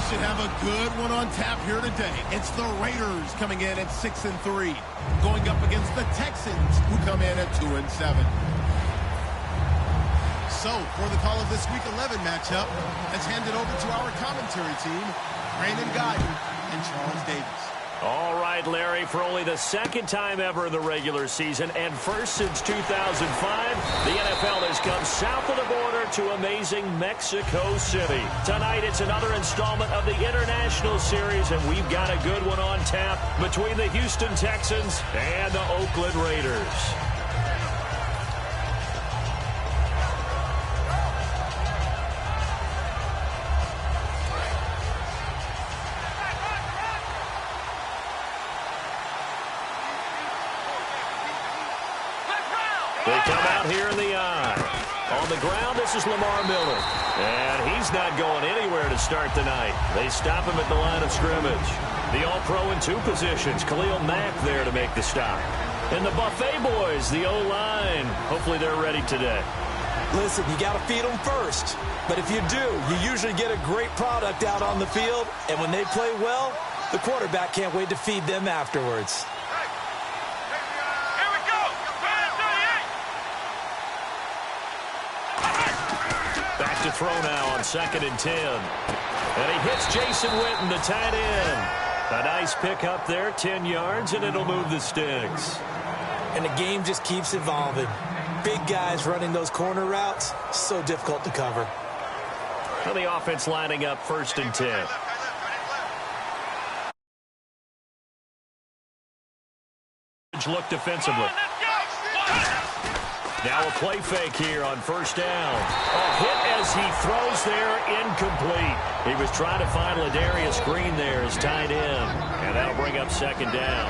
should have a good one on tap here today. It's the Raiders coming in at 6-3, going up against the Texans, who come in at 2-7. So, for the call of this Week 11 matchup, let's hand it over to our commentary team, Brandon Guyton and Charles Davis. All right, Larry, for only the second time ever in the regular season and first since 2005, the NFL has come south of the border to amazing Mexico City. Tonight, it's another installment of the International Series, and we've got a good one on tap between the Houston Texans and the Oakland Raiders. They come out here in the eye. On the ground, this is Lamar Miller. And he's not going anywhere to start the night. They stop him at the line of scrimmage. The All-Pro in two positions. Khalil Mack there to make the stop. And the Buffet boys, the O-line. Hopefully they're ready today. Listen, you got to feed them first. But if you do, you usually get a great product out on the field. And when they play well, the quarterback can't wait to feed them afterwards. Back to throw now on 2nd and 10. And he hits Jason Witten, the tight end. A nice pickup there, 10 yards, and it'll move the sticks. And the game just keeps evolving. Big guys running those corner routes, so difficult to cover. And the offense lining up 1st and 10. Look defensively. Now a play fake here on 1st down. A hit as he throws there, incomplete. He was trying to find Ladarius Green there as tight end. And that'll bring up 2nd down.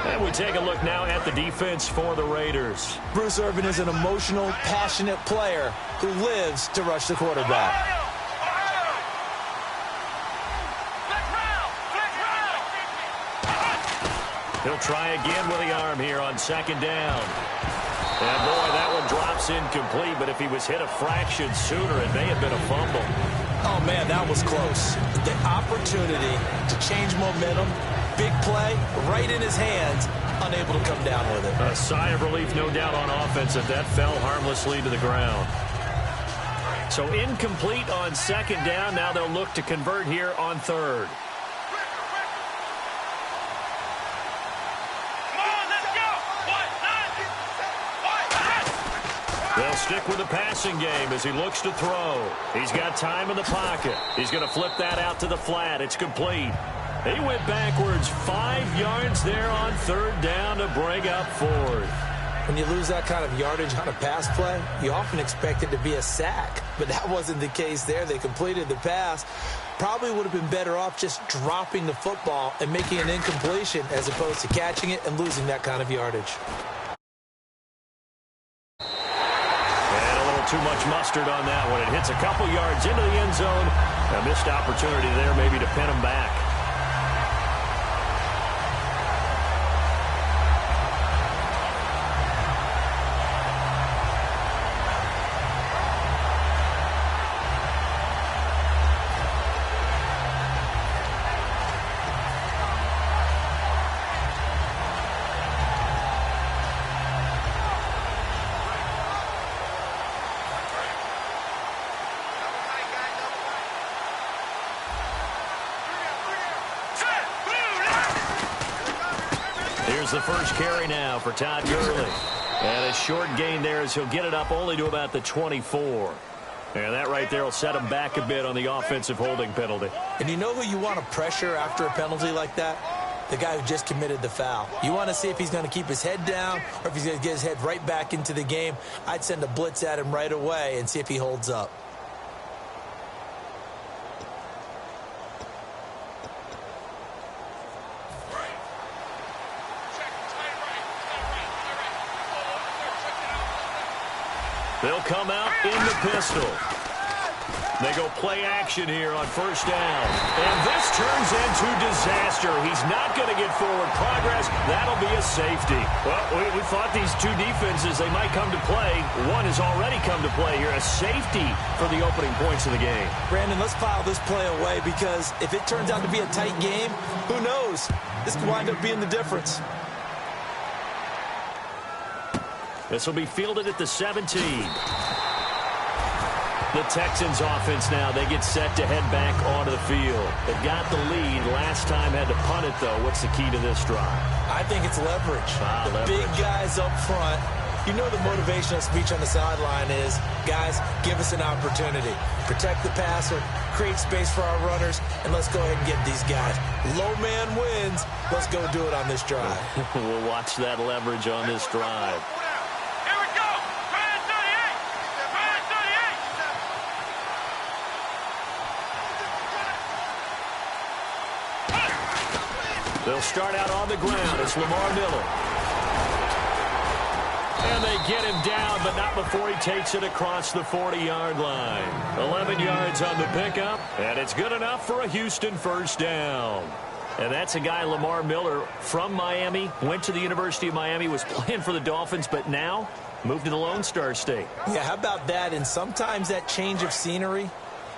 And we take a look now at the defense for the Raiders. Bruce Irvin is an emotional, passionate player who lives to rush the quarterback. He'll try again with the arm here on 2nd down. And, boy, that one drops incomplete, but if he was hit a fraction sooner, it may have been a fumble. Oh, man, that was close. The opportunity to change momentum, big play, right in his hands, unable to come down with it. A sigh of relief, no doubt, on offense if that fell harmlessly to the ground. So incomplete on 2nd down. Now they'll look to convert here on 3rd. They'll stick with the passing game as he looks to throw. He's got time in the pocket. He's going to flip that out to the flat. It's complete. He went backwards 5 yards there on 3rd down to bring up 4th. When you lose that kind of yardage on a pass play, you often expect it to be a sack. But that wasn't the case there. They completed the pass. Probably would have been better off just dropping the football and making an incompletion as opposed to catching it and losing that kind of yardage. Too much mustard on that one. It hits a couple yards into the end zone. A missed opportunity there maybe to pin him back. Here's the first carry now for Todd Gurley. And a short gain there as he'll get it up only to about the 24. And that right there will set him back a bit on the offensive holding penalty. And you know who you want to pressure after a penalty like that? The guy who just committed the foul. You want to see if he's going to keep his head down or if he's going to get his head right back into the game. I'd send a blitz at him right away and see if he holds up. They'll come out in the pistol. They go play action here on first down. And this turns into disaster. He's not going to get forward progress. That'll be a safety. Well, we thought these two defenses, they might come to play. One has already come to play here. A safety for the opening points of the game. Brandon, let's file this play away because if it turns out to be a tight game, who knows? This could wind up being the difference. This will be fielded at the 17. The Texans offense now, they get set to head back onto the field. They've got the lead. Last time had to punt it, though. What's the key to this drive? I think it's leverage. Leverage. Big guys up front. You know the motivational speech on the sideline is, guys, give us an opportunity. Protect the passer, create space for our runners, and let's go ahead and get these guys. Low man wins. Let's go do it on this drive. We'll watch that leverage on this drive. They'll start out on the ground. It's Lamar Miller. And they get him down, but not before he takes it across the 40-yard line. 11 yards on the pickup, and it's good enough for a Houston first down. And that's a guy, Lamar Miller, from Miami, went to the University of Miami, was playing for the Dolphins, but now moved to the Lone Star State. Yeah, how about that? And sometimes that change of scenery,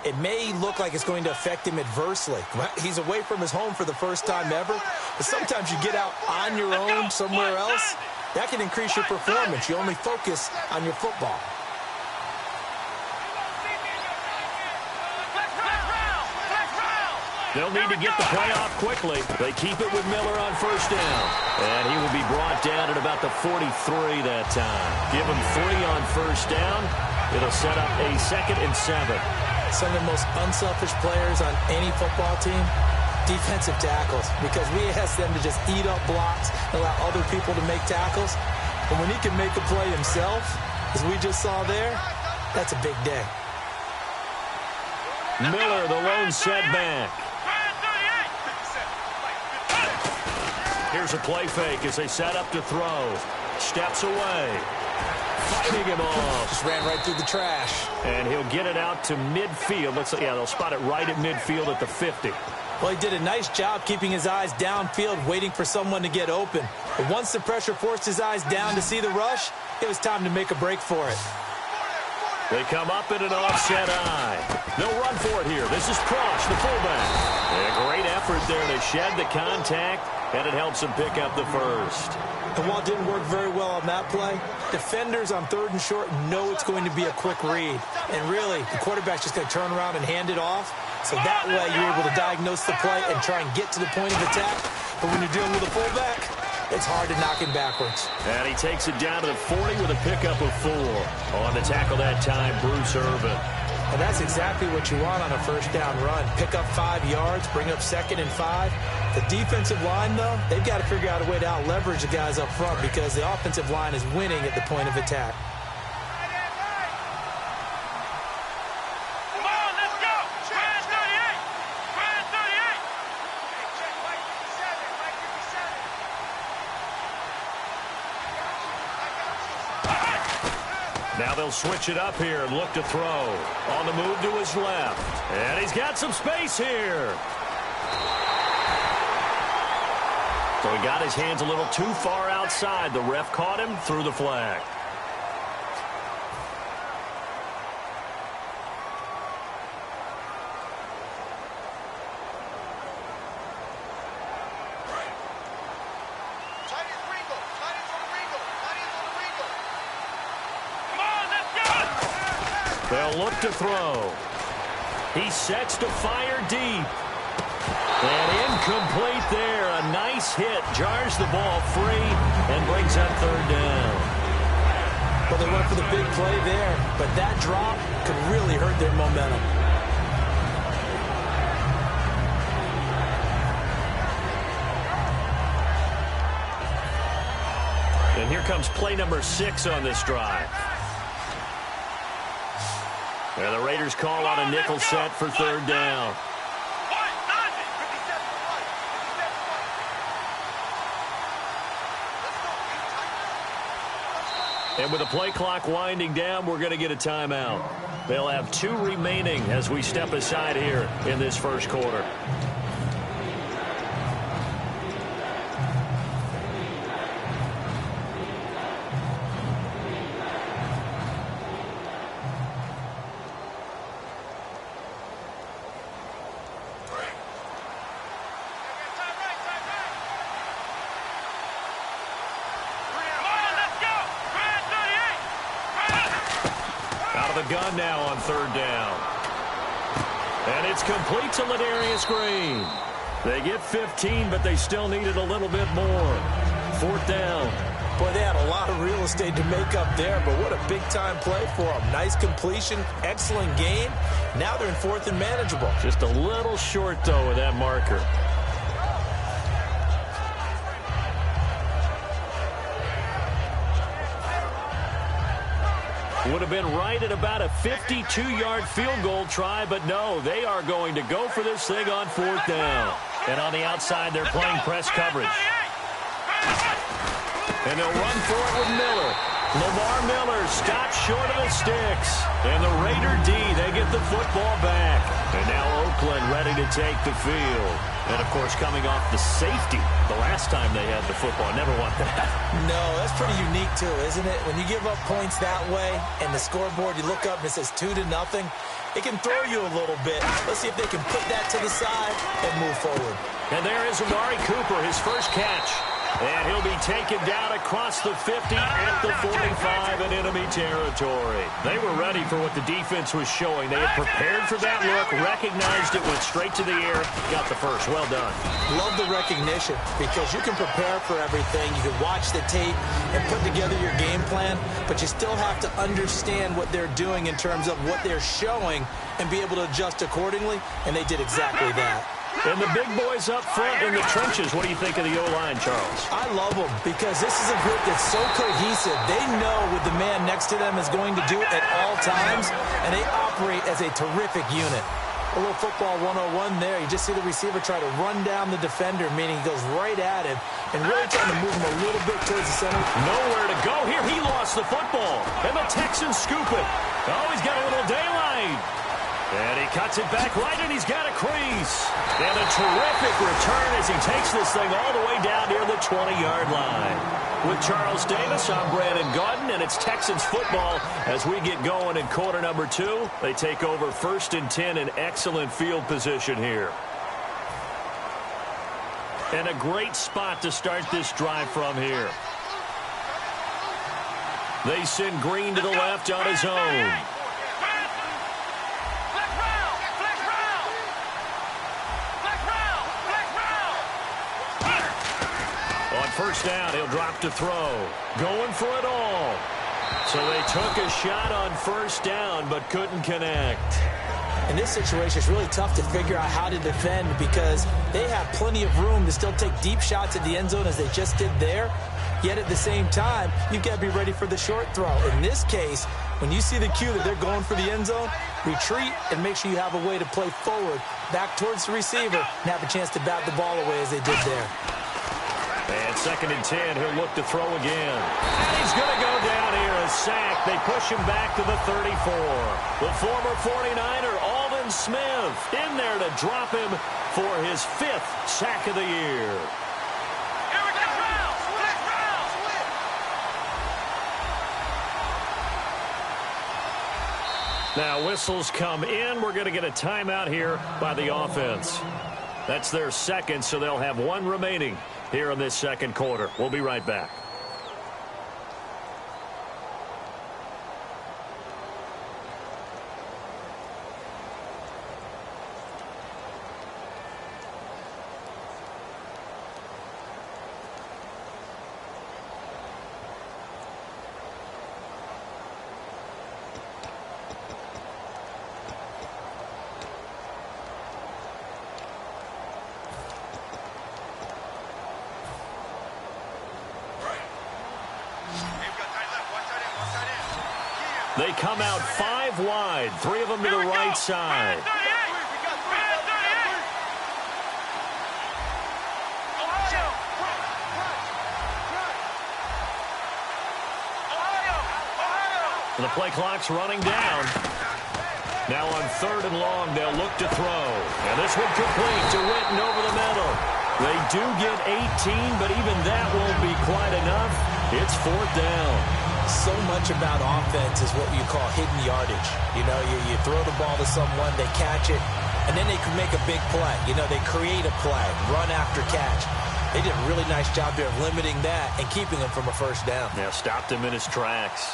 it may look like it's going to affect him adversely. He's away from his home for the first time ever, but sometimes you get out on your own somewhere else, that can increase your performance. You only focus on your football. They'll need to get the play off quickly. They keep it with Miller on first down. And he will be brought down at about the 43 that time. Give him 3 on first down. It'll set up a 2nd and 7. Some of the most unselfish players on any football team, defensive tackles, because we ask them to just eat up blocks, allow other people to make tackles. But when he can make a play himself, as we just saw there, that's a big day. Miller, the lone setback. Here's a play fake as they set up to throw. Steps away. Fighting him off. Just ran right through the trash. And he'll get it out to midfield. Looks like, yeah, they'll spot it right at midfield at the 50. Well, he did a nice job keeping his eyes downfield, waiting for someone to get open. But once the pressure forced his eyes down to see the rush, it was time to make a break for it. They come up in an offset eye. They'll run for it here. This is Cross, the fullback. A great effort there to shed the contact, and it helps him pick up the first. And while it didn't work very well on that play, defenders on 3rd and short know it's going to be a quick read. And really, the quarterback's just going to turn around and hand it off. So that way you're able to diagnose the play and try and get to the point of attack. But when you're dealing with a fullback, it's hard to knock him backwards. And he takes it down to the 40 with a pickup of 4. On the tackle that time, Bruce Irvin. And that's exactly what you want on a first down run. Pick up 5 yards, bring up 2nd and 5. The defensive line, though, they've got to figure out a way to out-leverage the guys up front because the offensive line is winning at the point of attack. Now they'll switch it up here and look to throw. On the move to his left. And he's got some space here. So he got his hands a little too far outside. The ref caught him, threw the flag. They'll look to throw. He sets to fire deep. And incomplete there. A nice hit. Jars the ball free and brings up 3rd down. Well, they went for the big play there, but that drop could really hurt their momentum. And here comes play number 6 on this drive. And the Raiders call on a nickel set for 3rd down. And with the play clock winding down, we're going to get a timeout. They'll have 2 remaining as we step aside here in this first quarter. Gun now on 3rd down. And it's complete to Ladarius Green. They get 15, but they still needed a little bit more. 4th down. Boy, they had a lot of real estate to make up there, but what a big-time play for them. Nice completion, excellent gain. Now they're in 4th and manageable. Just a little short, though, with that marker. Would have been right at about a 52-yard field goal try, but no, they are going to go for this thing on 4th down. And on the outside, they're playing press coverage. And they'll run for it with Miller. Lamar Miller stops short of the sticks. And the Raider D, they get the football back. And now Oakland ready to take the field. And, of course, coming off the safety the last time they had the football. Never want that. No, that's pretty unique, too, isn't it? When you give up points that way and the scoreboard, you look up and it says 2-0, it can throw you a little bit. Let's see if they can put that to the side and move forward. And there is Amari Cooper, his first catch. And he'll be taken down across the 50 at the 45 in enemy territory. They were ready for what the defense was showing. They had prepared for that look, recognized it, went straight to the air, got the first. Well done. Love the recognition because you can prepare for everything. You can watch the tape and put together your game plan, but you still have to understand what they're doing in terms of what they're showing and be able to adjust accordingly, and they did exactly that. And the big boys up front in the trenches. What do you think of the O-line, Charles? I love them because this is a group that's so cohesive. They know what the man next to them is going to do at all times, and they operate as a terrific unit. A little football 101 there. You just see the receiver try to run down the defender, meaning he goes right at him, and really trying to move him a little bit towards the center. Nowhere to go here. He lost the football, and the Texans scoop it. Oh, he's got a little daylight. And he cuts it back right, and he's got a crease. And a terrific return as he takes this thing all the way down near the 20-yard line. With Charles Davis, I'm Brandon Gaudin, and it's Texans football as we get going in quarter number 2. They take over 1st and 10 in excellent field position here. And a great spot to start this drive from here. They send Green to the left on his own. First down, he'll drop to throw. Going for it all. So they took a shot on 1st down, but couldn't connect. In this situation, it's really tough to figure out how to defend because they have plenty of room to still take deep shots at the end zone as they just did there. Yet at the same time, you've got to be ready for the short throw. In this case, when you see the cue that they're going for the end zone, retreat and make sure you have a way to play forward, back towards the receiver, and have a chance to bat the ball away as they did there. And 2nd and 10, he'll look to throw again. And he's going to go down here, a sack. They push him back to the 34. The former 49er, Aldon Smith, in there to drop him for his 5th sack of the year. Now whistles come in. We're going to get a timeout here by the offense. That's their 2nd, so they'll have 1 remaining here in this 2nd quarter. We'll be right back. They come out 5 wide, 3 of them to the right side. The play clock's running down. Now on 3rd and long, they'll look to throw. And this one complete to Witten over the middle. They do get 18, but even that won't be quite enough. It's 4th down. So much about offense is what you call hidden yardage. You know, you throw the ball to someone, they catch it, and then they can make a big play. You know, they create a play, run after catch. They did a really nice job there of limiting that and keeping him from a 1st down. Yeah, stopped him in his tracks.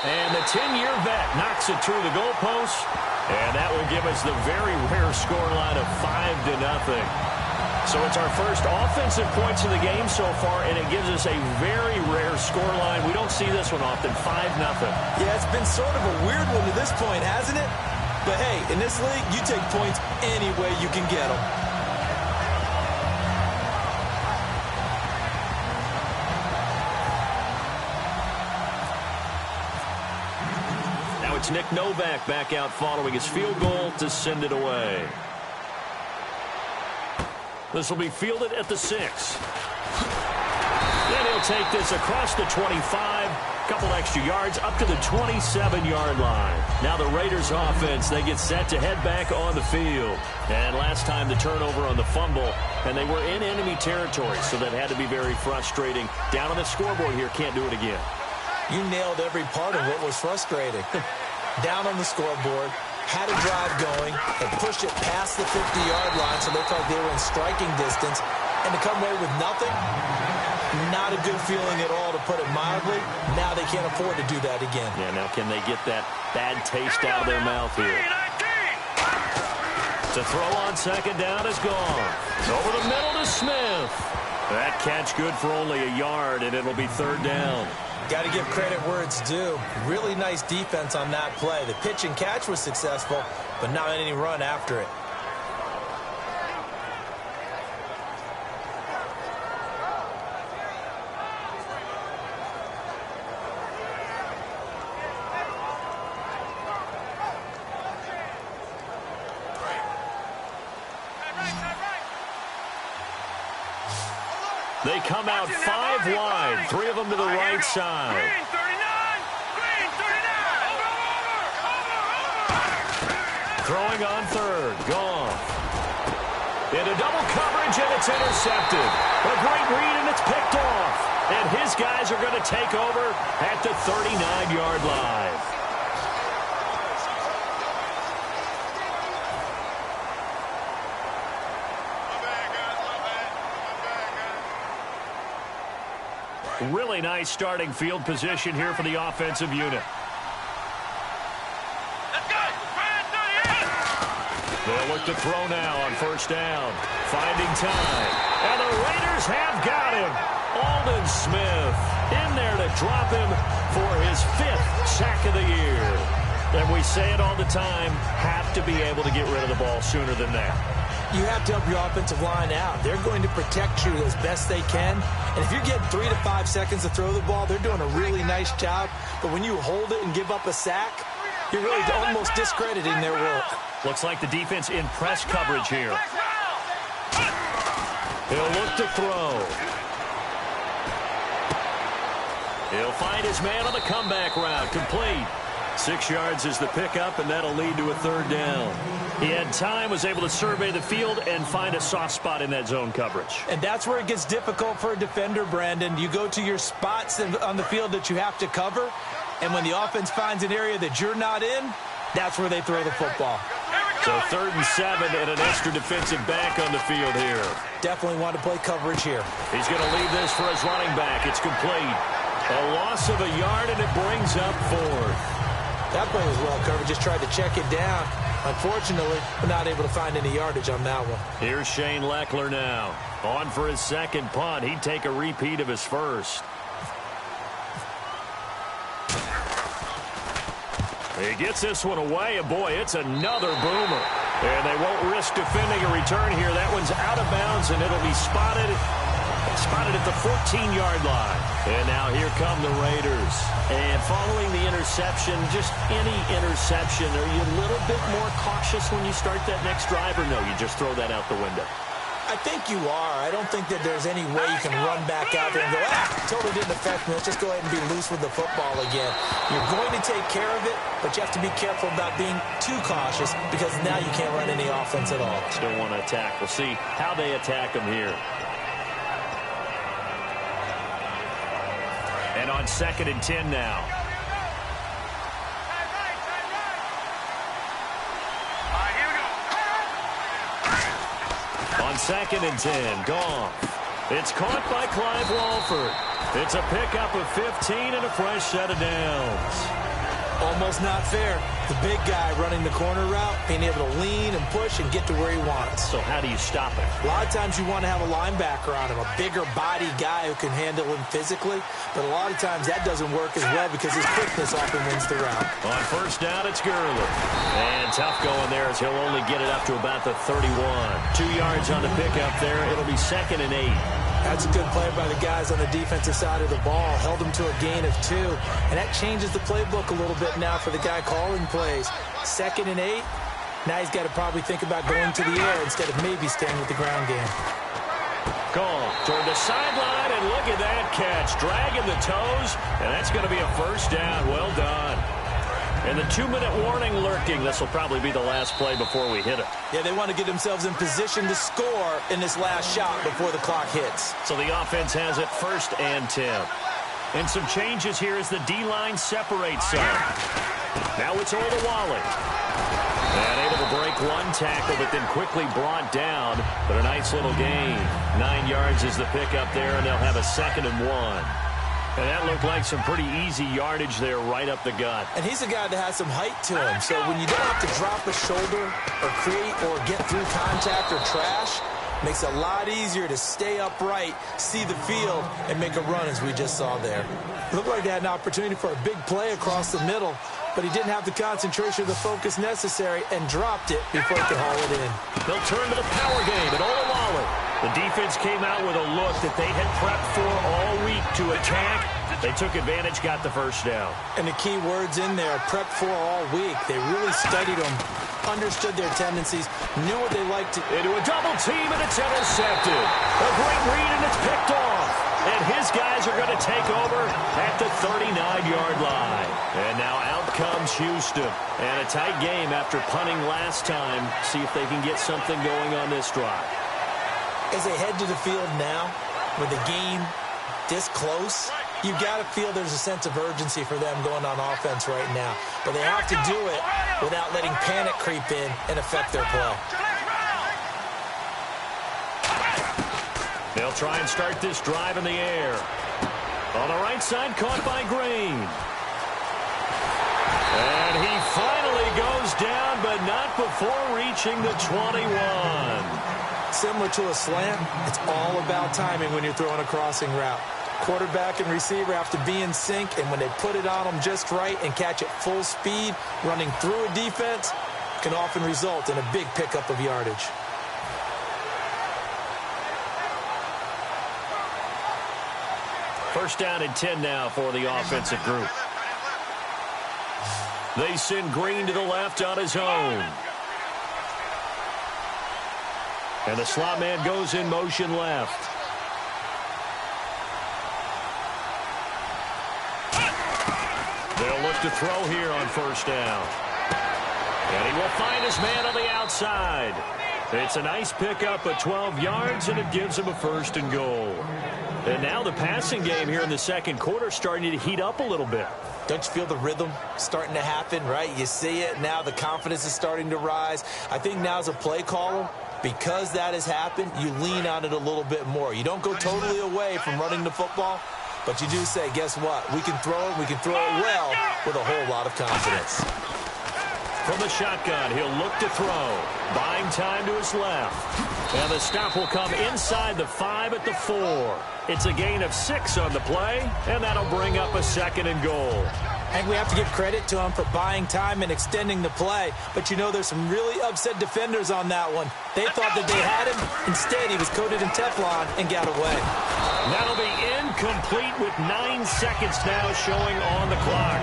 And the 10-year vet knocks it through the goalpost, and that will give us the very rare scoreline of 5-0. So it's our first offensive points of the game so far, and it gives us a very rare scoreline. We don't see this one often, 5-0. Yeah, it's been sort of a weird one to this point, hasn't it? But hey, in this league, you take points any way you can get them. Now it's Nick Novak back out following his field goal to send it away. This will be fielded at the 6. Then he'll take this across the 25. Couple extra yards up to the 27-yard line. Now the Raiders offense, they get set to head back on the field. And last time the turnover on the fumble, and they were in enemy territory, so that had to be very frustrating. Down on the scoreboard here, can't do it again. You nailed every part of what was frustrating. Down on the scoreboard, had a drive going, and pushed it past the 50-yard line, so they felt they were in striking distance, and to come away with nothing, not a good feeling at all, to put it mildly. Now they can't afford to do that again. Yeah, now can they get that bad taste out of their mouth here? To throw on 2nd down is gone. Over the middle to Smith. That catch good for only a yard, and it'll be 3rd down. Got to give credit where it's due. Really nice defense on that play. The pitch and catch was successful, but not any run after it. They come out 5 wide, 3 of them to the right side. Throwing on 3rd, gone. Into double coverage, and it's intercepted. A great read, and it's picked off. And his guys are going to take over at the 39-yard line. Really nice starting field position here for the offensive unit. They'll look to throw now on 1st down. Finding time. And the Raiders have got him. Aldon Smith in there to drop him for his 5th sack of the year. And we say it all the time, have to be able to get rid of the ball sooner than that. You have to help your offensive line out. They're going to protect you as best they can. And if you're getting 3 to 5 seconds to throw the ball, they're doing a really nice job. But when you hold it and give up a sack, you're really almost discrediting their work. Looks like the defense in press coverage here. He'll look to throw. He'll find his man on the comeback route. Complete. 6 yards is the pickup, and that'll lead to a 3rd down. He had time, was able to survey the field and find a soft spot in that zone coverage. And that's where it gets difficult for a defender, Brandon. You go to your spots on the field that you have to cover, and when the offense finds an area that you're not in, that's where they throw the football. So 3rd and 7 and an extra defensive back on the field here. Definitely want to play coverage here. He's going to leave this for his running back. It's complete. A loss of a yard, and it brings up 4th. That play was well covered. Just tried to check it down. Unfortunately, we're not able to find any yardage on that one. Here's Shane Leckler now. On for his 2nd punt. He'd take a repeat of his 1st. He gets this one away, and boy, it's another boomer. And they won't risk defending a return here. That one's out of bounds, and it'll be spotted at the 14-yard line. And now here come the Raiders. And following the interception, just any interception, are you a little bit more cautious when you start that next drive, or no, you just throw that out the window? I think you are. I don't think that there's any way you can run back out there and go, totally didn't affect me. Let's just go ahead and be loose with the football again. You're going to take care of it, but you have to be careful about being too cautious because now you can't run any offense at all. Still want to attack. We'll see how they attack them here. And on 2nd and 10 now. On 2nd and 10, Goff. It's caught by Clive Walford. It's a pickup of 15 and a fresh set of downs. Almost not fair. The big guy running the corner route, being able to lean and push and get to where he wants. So how do you stop it? A lot of times you want to have a linebacker on him, a bigger body guy who can handle him physically. But a lot of times that doesn't work as well because his quickness often wins the route. On 1st down, it's Gurley. And tough going there as he'll only get it up to about the 31. 2 yards on the pickup there. It'll be 2nd and 8. That's a good play by the guys on the defensive side of the ball. Held them to a gain of 2. And that changes the playbook a little bit now for the guy calling plays. 2nd and 8. Now he's got to probably think about going to the air instead of maybe staying with the ground game. Goff toward the sideline, and look at that catch. Dragging the toes, and that's going to be a 1st down. Well done. And the 2-minute warning lurking. This will probably be the last play before we hit it. Yeah, they want to get themselves in position to score in this last shot before the clock hits. So the offense has it 1st and 10. And some changes here as the D-line separates some. Now it's Olawale. And able to break one tackle, but then quickly brought down. But a nice little gain. 9 yards is the pickup there, and they'll have a 2nd and 1. And that looked like some pretty easy yardage there right up the gut. And he's a guy that has some height to him. So when you don't have to drop a shoulder or create or get through contact or trash, makes it a lot easier to stay upright, see the field, and make a run as we just saw there. It looked like they had an opportunity for a big play across the middle, but he didn't have the concentration or the focus necessary and dropped it before he could haul it in. They'll turn to the power game at Olawale. The defense came out with a look that they had prepped for all week to attack. They took advantage, got the 1st down. And the key words in there, prepped for all week. They really studied them, understood their tendencies, knew what they liked to. Into a double team, and it's intercepted. A great read, and it's picked off. And his guys are going to take over at the 39-yard line. And now out comes Houston. And a tight game after punting last time. See if they can get something going on this drive. As they head to the field now, with the game this close, you've got to feel there's a sense of urgency for them going on offense right now. But they have to do it without letting panic creep in and affect their play. They'll try and start this drive in the air. On the right side, caught by Green. And he finally goes down, but not before reaching the 21. Similar to a slant, it's all about timing when you're throwing a crossing route. Quarterback and receiver have to be in sync, and when they put it on them just right and catch it full speed, running through a defense can often result in a big pickup of yardage. First down and 10 now for the offensive group. They send Green to the left on his own. And the slot man goes in motion left. They'll look to throw here on 1st down. And he will find his man on the outside. It's a nice pickup of 12 yards, and it gives him a 1st and goal. And now the passing game here in the 2nd quarter starting to heat up a little bit. Don't you feel the rhythm starting to happen, right? You see it. Now the confidence is starting to rise. I think now as a play caller, because that has happened, you lean on it a little bit more. You don't go totally away from running the football, but you do say, guess what? We can throw it. We can throw it well with a whole lot of confidence. From the shotgun, he'll look to throw. Buying time to his left. And the stop will come inside the 5 at the 4. It's a gain of 6 on the play, and that'll bring up a 2nd and goal. And we have to give credit to him for buying time and extending the play. But, you know, there's some really upset defenders on that one. They thought that they had him. Instead, he was coated in Teflon and got away. That'll be incomplete with 9 seconds now showing on the clock.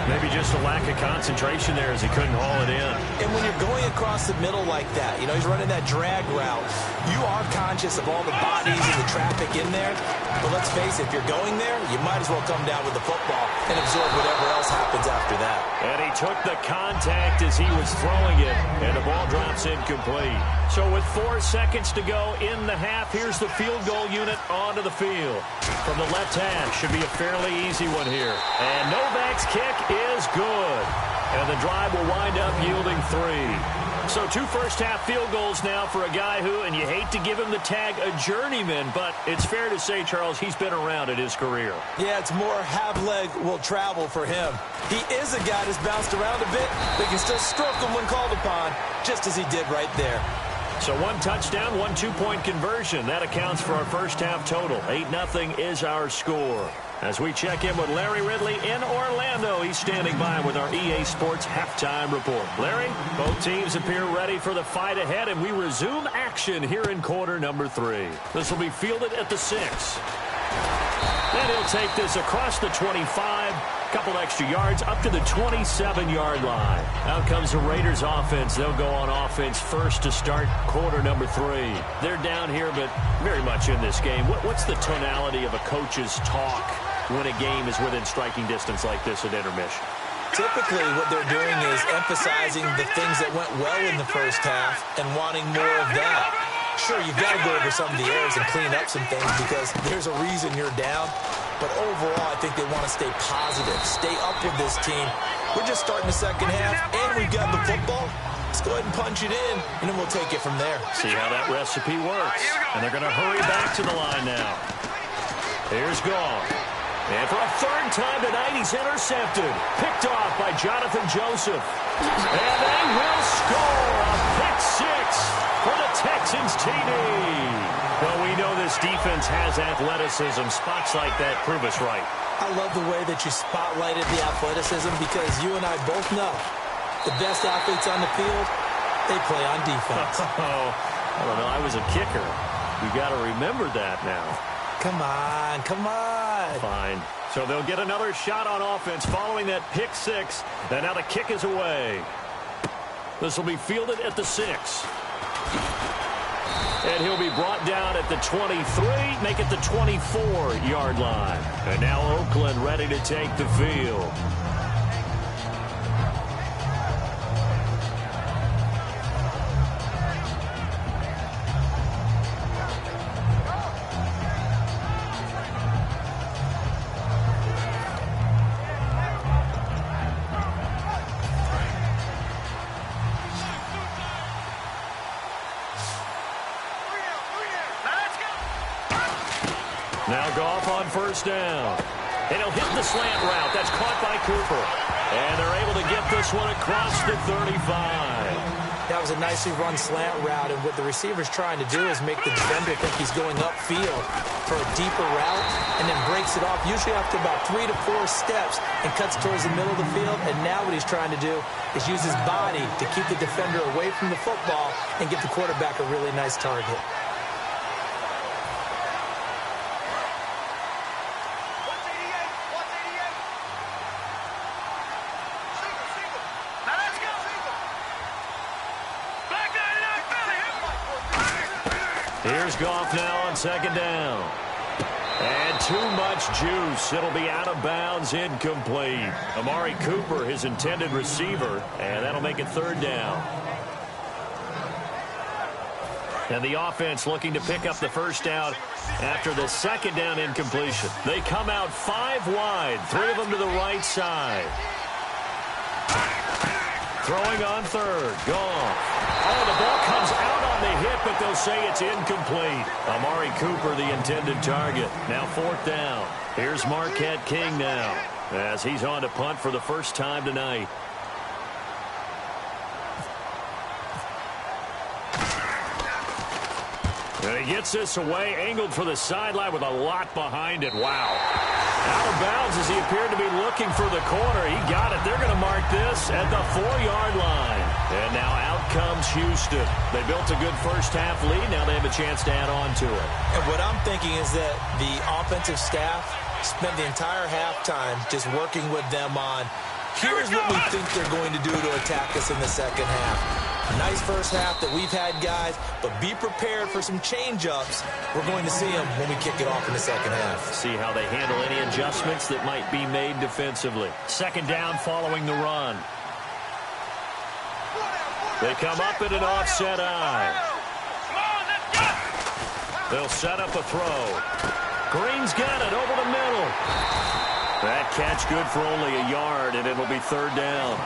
Maybe just a lack of concentration there as he couldn't haul it in. And when you're going across the middle like that, he's running that drag route, you are conscious of all the bodies and the traffic in there. But let's face it, if you're going there, you might as well come down with the football and absorb whatever else happens after that. And he took the contact as he was throwing it, and the ball drops incomplete. So with 4 seconds to go in the half, here's the field goal unit onto the field. From the left hash, should be a fairly easy one here. And Novak's kick is good. And the drive will wind up yielding 3. So 2 first-half field goals now for a guy who, and you hate to give him the tag a journeyman, but it's fair to say, Charles, he's been around in his career. Yeah, it's more have-leg will travel for him. He is a guy that's bounced around a bit, but can still stroke him when called upon, just as he did right there. So 1 touchdown, 1 2-point conversion. That accounts for our first half total. 8-0 is our score. As we check in with Larry Ridley in Orlando, he's standing by with our EA Sports Halftime Report. Larry, both teams appear ready for the fight ahead, and we resume action here in quarter number 3. This will be fielded at the 6. And he'll take this across the 25, couple extra yards up to the 27-yard line. Out comes the Raiders offense. They'll go on offense first to start quarter number 3. They're down here, but very much in this game. What's the tonality of a coach's talk when a game is within striking distance like this at intermission? Typically, what they're doing is emphasizing the things that went well in the first half and wanting more of that. Sure, you've got to go over some of the errors and clean up some things because there's a reason you're down. But overall, I think they want to stay positive, stay up with this team. We're just starting the second half, and we've got the football. Let's go ahead and punch it in, and then we'll take it from there. See how that recipe works. And they're going to hurry back to the line now. Here's Goff. And for a 3rd time tonight, he's intercepted. Picked off by Jonathan Joseph. And they will score a pick 6 for the Texans TD. Well, we know this defense has athleticism. Spots like that prove us right. I love the way that you spotlighted the athleticism because you and I both know the best athletes on the field, they play on defense. I don't know. I was a kicker. You got to remember that now. Come on, come on. Fine. So they'll get another shot on offense following that pick 6. And now the kick is away. This will be fielded at the 6. And he'll be brought down at the 23, make it the 24-yard line. And now Oakland ready to take the field. Now Goff on first down. And he'll hit the slant route. That's caught by Cooper. And they're able to get this one across the 35. That was a nicely run slant route, and what the receiver's trying to do is make the defender think he's going upfield for a deeper route and then breaks it off, usually after about 3 to 4 steps, and cuts towards the middle of the field. And now what he's trying to do is use his body to keep the defender away from the football and get the quarterback a really nice target. Here's Goff now on second down. And too much juice. It'll be out of bounds, incomplete. Amari Cooper, his intended receiver, and that'll make it 3rd down. And the offense looking to pick up the first down after the 2nd down incompletion. They come out 5 wide, 3 of them to the right side. Throwing on 3rd, Goff. Oh, the ball comes out on the hit, but they'll say it's incomplete. Amari Cooper, the intended target. Now 4th down. Here's Marquette King now as he's on to punt for the first time tonight. And he gets this away, angled for the sideline with a lot behind it. Wow. Out of bounds as he appeared to be looking for the corner. He got it. They're going to mark this at the 4-yard line. And now out comes Houston. They built a good first half lead. Now they have a chance to add on to it. And what I'm thinking is that the offensive staff spent the entire halftime just working with them on Here's what we think they're going to do to attack us in the second half. Nice first half that we've had, guys, but be prepared for some change-ups. We're going to see them when we kick it off in the second half. See how they handle any adjustments that might be made defensively. Second down following the run. They come up in an offset eye. They'll set up a throw. Green's got it over the middle. That catch good for only a yard, and it'll be third down.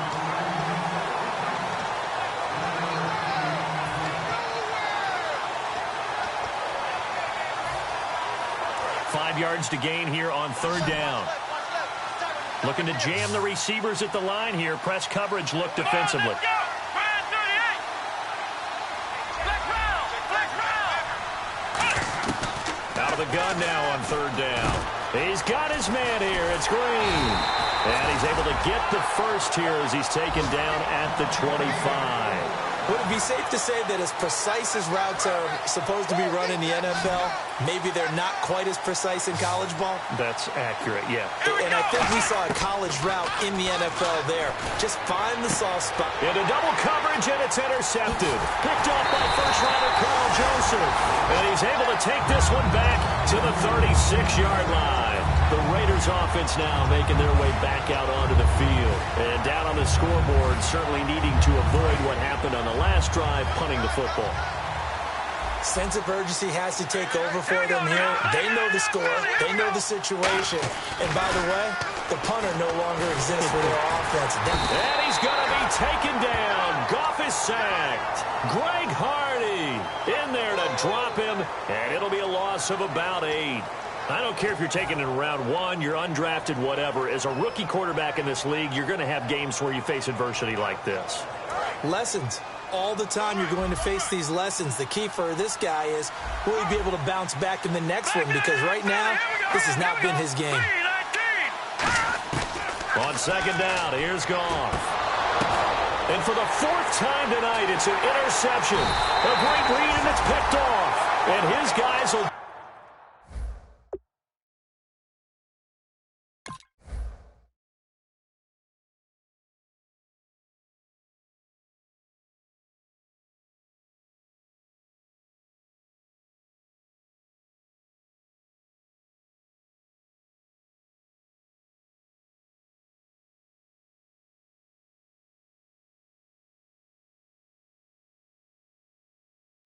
Five yards to gain here on third down. Looking to jam the receivers at the line here. Press coverage look defensively. Out of the gun now on third down. He's got his man here. It's Green. And he's able to get the first here as he's taken down at the 25. Would it be safe to say that as precise as routes are supposed to be run in the NFL, maybe they're not quite as precise in college ball? That's accurate, yeah. And I think we saw a college route in the NFL there. Just find the soft spot. Into double coverage, and it's intercepted. Picked off by first-rounder Carl Joseph. And he's able to take this one back to the 36-yard line. The Raiders offense now making their way back out onto the field. And down on the scoreboard, certainly needing to avoid what happened on the last drive, punting the football. Sense of urgency has to take over for them here. They know the score. They know the situation. And by the way, the punter no longer exists for their offense. And he's going to be taken down. Goff is sacked. Greg Hardy in there to drop him. And it'll be a loss of about 8. I don't care if you're taking it in round 1, you're undrafted, whatever. As a rookie quarterback in this league, you're going to have games where you face adversity like this. Lessons. All the time you're going to face these lessons. The key for this guy is, will he be able to bounce back in the next one? Because right now, this has not been his game. On second down, here's Goff. And for the 4th time tonight, it's an interception. A great read, and it's picked off. And his guys will...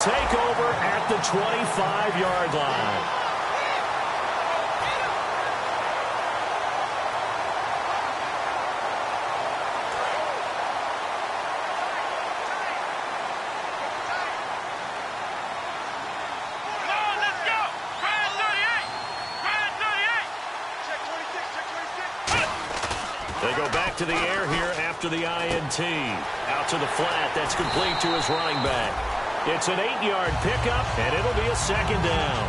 take over at the 25-yard line. They go back to the air here after the INT. Out to the flat. That's complete to his running back. It's an 8-yard pickup, and it'll be a second down.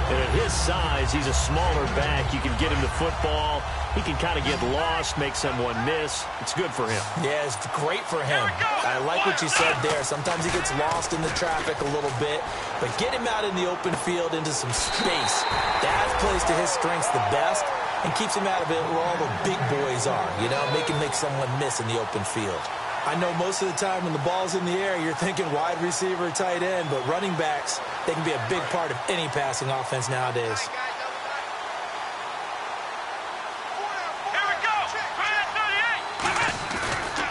And at his size, he's a smaller back. You can get him the football. He can kind of get lost, make someone miss. It's good for him. Yeah, it's great for him. I like what you said there. Sometimes he gets lost in the traffic a little bit, but get him out in the open field into some space. That plays to his strengths the best and keeps him out of it where all the big boys are, you know, make someone miss in the open field. I know most of the time when the ball's in the air, you're thinking wide receiver, tight end, but running backs, they can be a big part of any passing offense nowadays.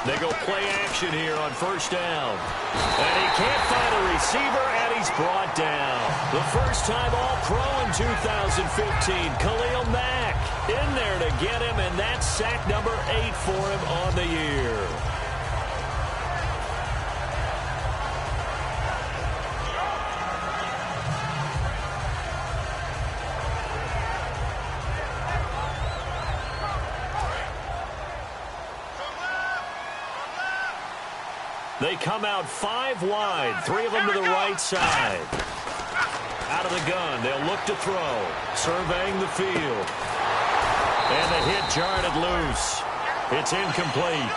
They go play action here on first down. And he can't find a receiver, and he's brought down. The first-time All-Pro in 2015, Khalil Mack in there to get him, and that's sack number 8 for him on the year. They come out 5 wide, 3 of them to the right side. Out of the gun, they'll look to throw, surveying the field. And the hit jarred it loose. It's incomplete.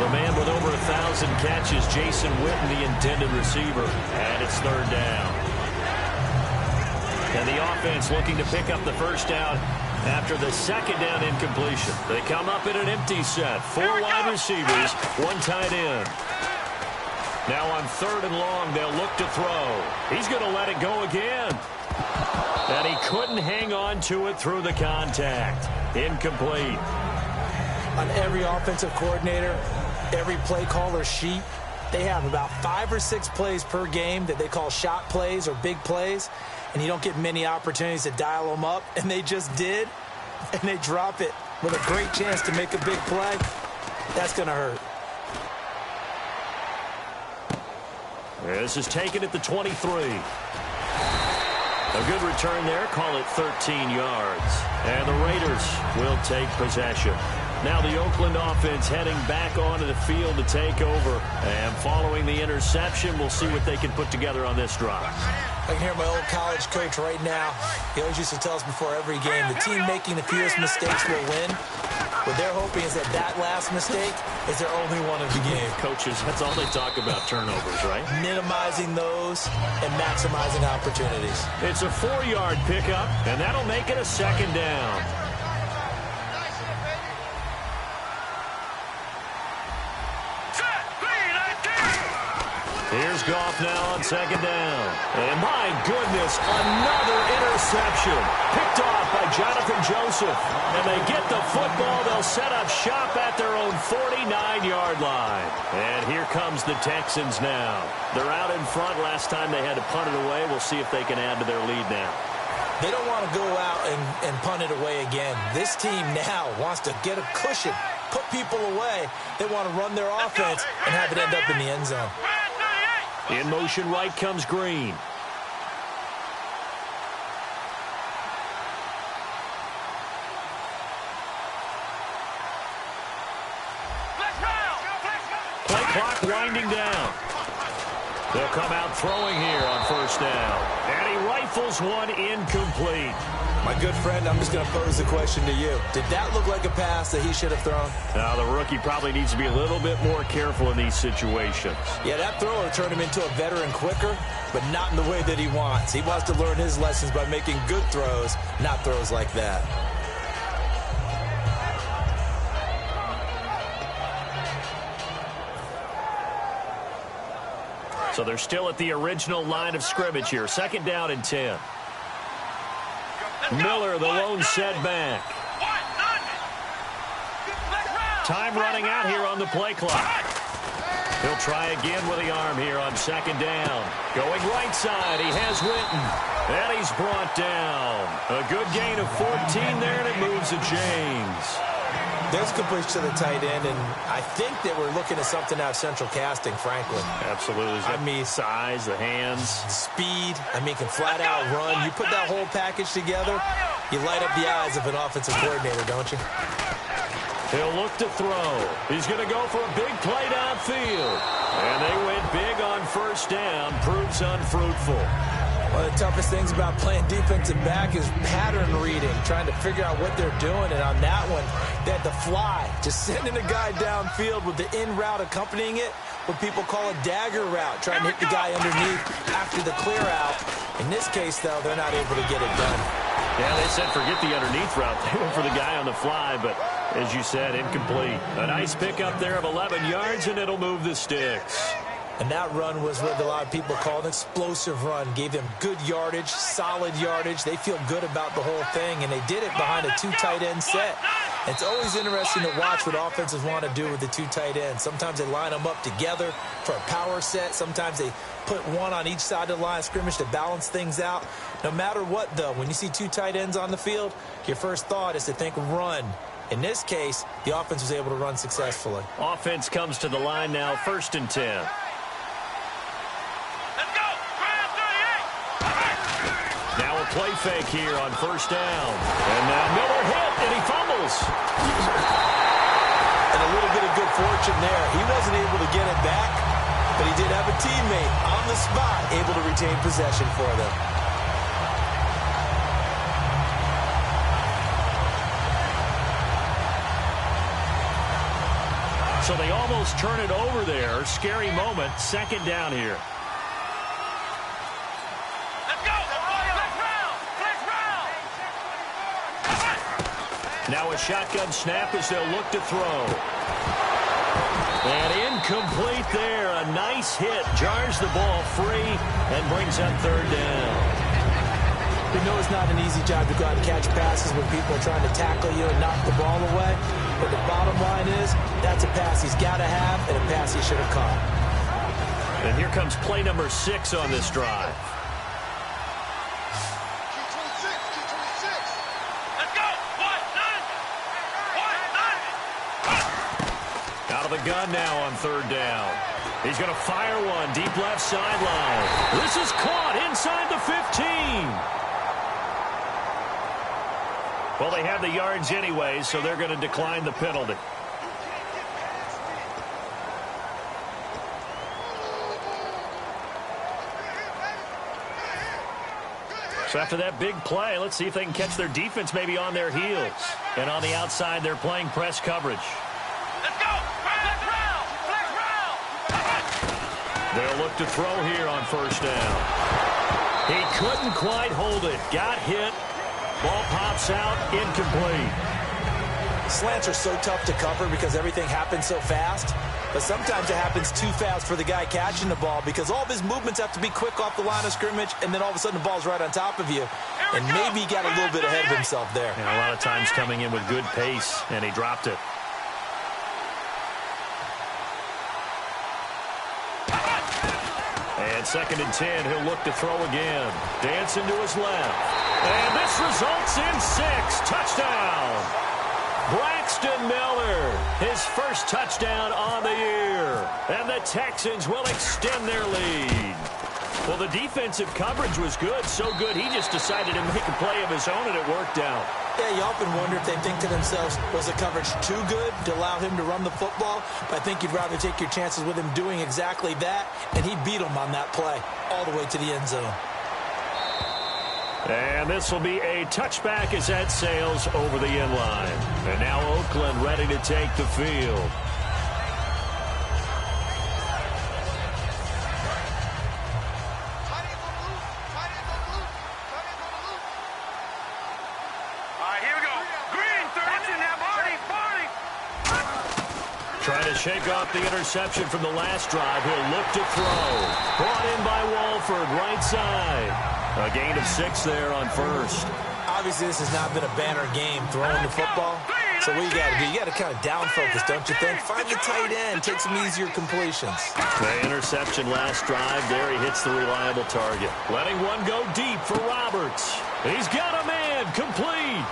The man with over 1,000 catches, Jason Witten, the intended receiver. And it's third down. And the offense looking to pick up the first down after the second down incompletion. They come up in an empty set. 4 wide receivers, 1 tight end. Now on 3rd and long, they'll look to throw. He's going to let it go again. And he couldn't hang on to it through the contact. Incomplete. On every offensive coordinator, every play caller sheet, they have about 5 or 6 plays per game that they call shot plays or big plays, and you don't get many opportunities to dial them up, and they just did, and they drop it with a great chance to make a big play. That's going to hurt. This is taken at the 23. A good return there. Call it 13 yards. And the Raiders will take possession. Now the Oakland offense heading back onto the field to take over. And following the interception, we'll see what they can put together on this drive. I can hear my old college coach right now. He always used to tell us before every game, the team making the fewest mistakes will win. What they're hoping is that last mistake is their only one of the game. Coaches, that's all they talk about, turnovers, right? Minimizing those and maximizing opportunities. It's a 4-yard pickup, and that'll make it a 2nd down. Here's Goff now on 2nd down. And my goodness, another interception. Picked off by Jonathan Joseph. And they get the football. They'll set up shop at their own 49-yard line. And here comes the Texans now. They're out in front. Last time they had to punt it away. We'll see if they can add to their lead now. They don't want to go out and punt it away again. This team now wants to get a cushion, put people away. They want to run their offense and have it end up in the end zone. In motion right comes Green. Play clock winding down. They'll come out throwing here on 1st down. And he rifles one incomplete. My good friend, I'm just going to pose the question to you. Did that look like a pass that he should have thrown? Now, the rookie probably needs to be a little bit more careful in these situations. Yeah, that throw will turn him into a veteran quicker, but not in the way that he wants. He wants to learn his lessons by making good throws, not throws like that. So they're still at the original line of scrimmage here. 2nd down and 10. Miller, the lone setback. Time running out here on the play clock. He'll try again with the arm here on 2nd down. Going right side, he has Winton. And he's brought down. A good gain of 14 there, and it moves the chains. There's completion to the tight end, and I think that we're looking at something out of central casting, frankly. Absolutely. I mean, size, the hands. Speed. I mean, can flat out run. You put that whole package together, you light up the eyes of an offensive coordinator, don't you? He'll look to throw. He's going to go for a big play downfield. And they went big on 1st down. Proves unfruitful. One of the toughest things about playing defensive back is pattern reading, trying to figure out what they're doing. And on that one, they had to fly, just sending a guy downfield with the in route accompanying it, what people call a dagger route, trying to hit the guy underneath after the clear out. In this case, though, they're not able to get it done. Yeah, they said forget the underneath route. They went for the guy on the fly, but as you said, incomplete. A nice pickup there of 11 yards, and it'll move the sticks. And that run was what a lot of people call an explosive run. Gave them good yardage, solid yardage. They feel good about the whole thing, and they did it behind a 2 tight end set. It's always interesting to watch what offenses want to do with the 2 tight ends. Sometimes they line them up together for a power set. Sometimes they put one on each side of the line of scrimmage to balance things out. No matter what, though, when you see 2 tight ends on the field, your first thought is to think run. In this case, the offense was able to run successfully. Offense comes to the line now, 1st and 10. Now a play fake here on 1st down. And now Miller hit, and he fumbles. And a little bit of good fortune there. He wasn't able to get it back, but he did have a teammate on the spot able to retain possession for them. So they almost turn it over there. Scary moment. 2nd down here. Now a shotgun snap as they'll look to throw. And incomplete there. A nice hit. Jars the ball free and brings up third down. You know it's not an easy job to go out and catch passes when people are trying to tackle you and knock the ball away. But the bottom line is, that's a pass he's got to have and a pass he should have caught. And here comes play number 6 on this drive. Out of the gun now on third down. He's going to fire one deep left sideline. This is caught inside the 15. Well, they have the yards anyway, so they're going to decline the penalty. So after that big play, let's see if they can catch their defense maybe on their heels. And on the outside, they're playing press coverage. Let's go! Black round! They'll look to throw here on first down. He couldn't quite hold it. Got hit. Ball pops out, incomplete. Slants are so tough to cover because everything happens so fast. But sometimes it happens too fast for the guy catching the ball because all of his movements have to be quick off the line of scrimmage, and then all of a sudden the ball's right on top of you. And maybe he got a little bit ahead of himself there. Yeah, a lot of times coming in with good pace, and he dropped it. And 2nd and 10, he'll look to throw again. Dancing to his left. And this results in 6. Touchdown. Braxton Miller, his first touchdown on the year. And the Texans will extend their lead. Well, the defensive coverage was good, so good he just decided to make a play of his own, and it worked out. Yeah, you often wonder if they think to themselves, was the coverage too good to allow him to run the football? But I think you'd rather take your chances with him doing exactly that, and he beat him on that play all the way to the end zone. And this will be a touchback as that sails over the end line. And now Oakland ready to take the field. Trying to shake off the interception from the last drive. He'll look to throw. Brought in by Walford, right side. A gain of 6 there on first. Obviously, this has not been a banner game throwing the football. So what you got to do, you got to kind of down focus, don't you think? Find the tight end, take some easier completions. The interception last drive. There he hits the reliable target. Letting one go deep for Roberts. He's got a man, complete.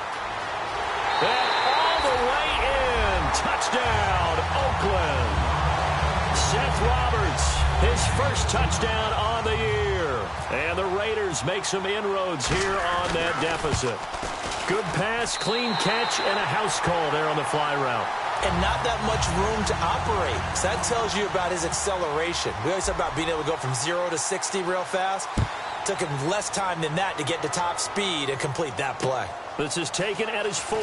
And all the way in. Touchdown, Oakland. Seth Roberts, his first touchdown on the year. And the Raiders make some inroads here on that deficit. Good pass, clean catch, and a house call there on the fly route. And not that much room to operate. So that tells you about his acceleration. We always talk about being able to go from 0 to 60 real fast. Took him less time than that to get to top speed and complete that play. This is taken at his 4.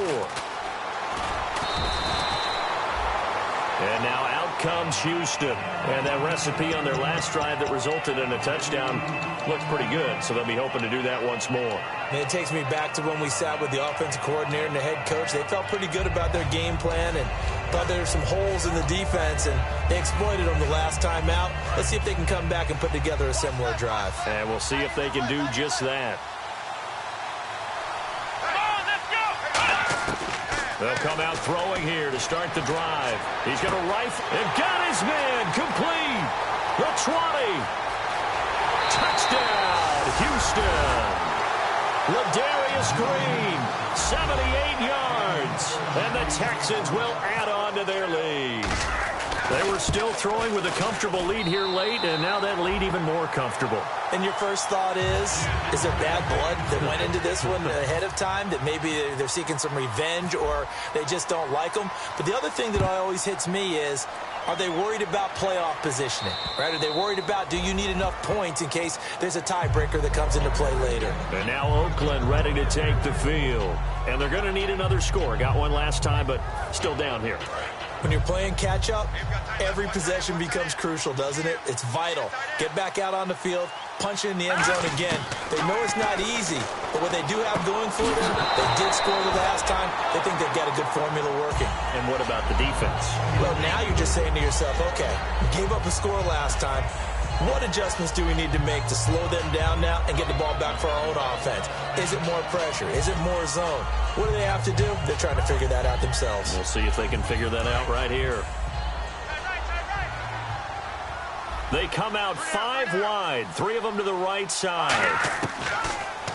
And now out comes Houston. And that recipe on their last drive that resulted in a touchdown looks pretty good. So they'll be hoping to do that once more. And it takes me back to when we sat with the offensive coordinator and the head coach. They felt pretty good about their game plan and thought there were some holes in the defense, and they exploited them the last time out. Let's see if they can come back and put together a similar drive. And we'll see if they can do just that. They'll come out throwing here to start the drive. He's got a rifle and got his man complete. The 20. Touchdown, Houston. Ladarius Green, 78 yards. And the Texans will add on to their lead. They were still throwing with a comfortable lead here late, and now that lead even more comfortable. And your first thought is there bad blood that went into this one ahead of time, that maybe they're seeking some revenge or they just don't like them? But the other thing that always hits me is, are they worried about playoff positioning? Right? Are they worried about, do you need enough points in case there's a tiebreaker that comes into play later? And now Oakland ready to take the field. And they're going to need another score. Got one last time, but still down here. When you're playing catch-up, every possession becomes crucial, doesn't it? It's vital. Get back out on the field, punch it in the end zone again. They know it's not easy, but what they do have going for them, they did score the last time. They think they've got a good formula working. And what about the defense? Well, now you're just saying to yourself, okay, we gave up a score last time. What adjustments do we need to make to slow them down now and get the ball back for our own offense? Is it more pressure? Is it more zone? What do they have to do? They're trying to figure that out themselves. We'll see if they can figure that out right here. They come out 5 wide, 3 of them to the right side.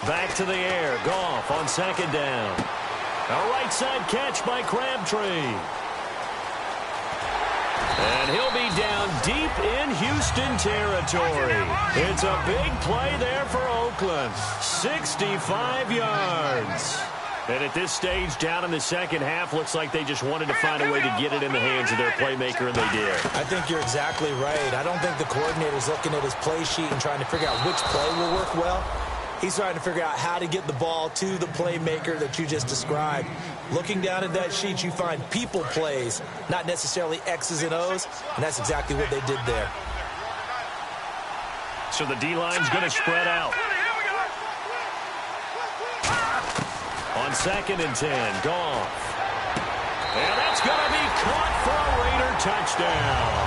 Back to the air, Goff on second down. A right side catch by Crabtree. And he'll be down deep in Houston territory. It's a big play there for Oakland. 65 yards. And at this stage, down in the second half, looks like they just wanted to find a way to get it in the hands of their playmaker, and they did. I think you're exactly right. I don't think the coordinator's looking at his play sheet and trying to figure out which play will work well. He's trying to figure out how to get the ball to the playmaker that you just described. Looking down at that sheet, you find people plays, not necessarily X's and O's, and that's exactly what they did there. So the D-line's going to spread out. On 2nd and 10, Goff. And that's going to be caught for a Raider touchdown.